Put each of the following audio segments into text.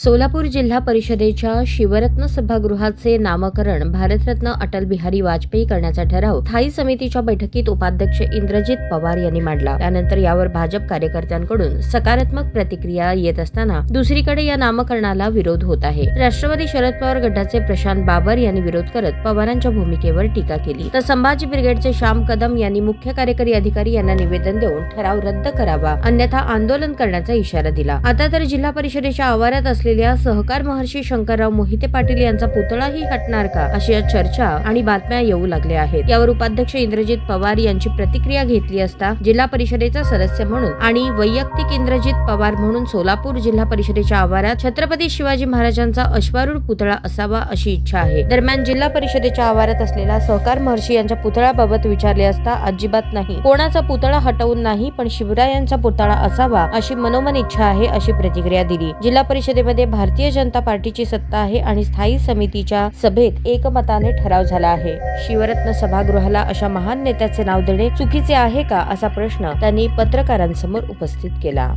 सोलापूर जिल्हा परिषदेच्या शिवरत्न सभागृहाचे नामकरण भारतरत्न अटल बिहारी वाजपेयी करण्याचा ठराव स्थायी समितीच्या बैठकीत उपाध्यक्ष इंद्रजित पवार यांनी मांडला। त्यानंतर यावर भाजप कार्यकर्त्यांकडून सकारात्मक प्रतिक्रिया येत असताना दुसरीकडे या नामकरणाला विरोध होत आहे। राष्ट्रवादी शरद पवार गटाचे प्रशांत बाबर यांनी विरोध करत पवारांच्या भूमिकेवर टीका केली, तर संभाजी ब्रिगेडचे श्याम कदम यांनी मुख्य कार्यकारी अधिकारी यांना निवेदन देऊन ठराव रद्द करावा, अन्यथा आंदोलन करण्याचा इशारा दिला। आता तर जिल्हा परिषदेच्या आवारात असलेल्या सहकार महर्षी शंकरराव मोहिते पाटील यांचा पुतळाही हटणार का, अशा चर्चा आणि बातम्या येऊ लागल्या आहेत। यावर उपाध्यक्ष इंद्रजित पवार यांची प्रतिक्रिया घेतली असता जिल्हा परिषदेचा सदस्य म्हणून आणि वैयक्तिक इंद्रजित पवार म्हणून सोलापूर जिल्हा परिषदेच्या आवारात छत्रपती शिवाजी महाराजांचा अश्वारूढ पुतळा असावा अशी इच्छा आहे। दरम्यान जिल्हा परिषदेच्या आवारात असलेला सहकार महर्षी यांच्या पुतळ्याबाबत विचारले असता अजिबात नाही, कोणाचा पुतळा हटवून नाही, पण शिवरायांचा पुतळा असावा अशी मनोमन इच्छा आहे अशी प्रतिक्रिया दिली। जिल्हा परिषदेमध्ये भारतीय जनता पार्टीची सत्ता आहे आणि स्थायी समितीच्या सभेत एकमताने ठराव झाला आहे। शिवरत्न सभागृहाला अशा महान नेत्याचे नाव देणे चुकीचे आहे का, असा प्रश्न त्यांनी पत्रकारांसमोर उपस्थित केला।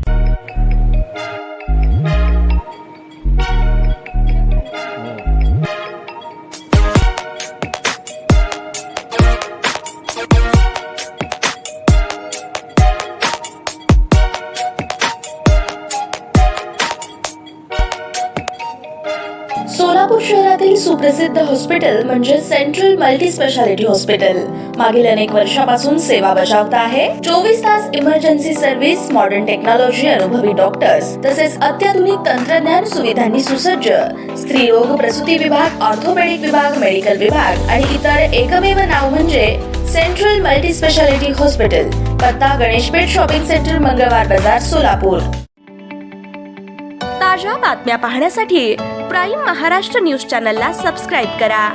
सोलापूर शहरातील सुप्रसिद्ध हॉस्पिटल म्हणजे सेंट्रल मल्टी स्पेशालिटी हॉस्पिटल मागील अनेक वर्षापासून सेवा बजावत आहे। 24 तास इमर्जन्सी सर्व्हिस, मॉडर्न टेक्नॉलॉजी, अनुभवी डॉक्टर्स तसेच अत्याधुनिक तंत्रज्ञान सुविधांनी सुसज्ज स्त्रीरोग प्रसूती विभाग, ऑर्थोपेडिक विभाग, मेडिकल विभाग आणि इतर एकमेव नाव म्हणजे सेंट्रल मल्टी स्पेशालिटी हॉस्पिटल। पत्ता गणेशपेठ शॉपिंग सेंटर, मंगळवार बाजार, सोलापूर। ताज्या बातम्या पाहण्यासाठी प्राईम महाराष्ट्र न्यूज चॅनलला सबस्क्राईब करा।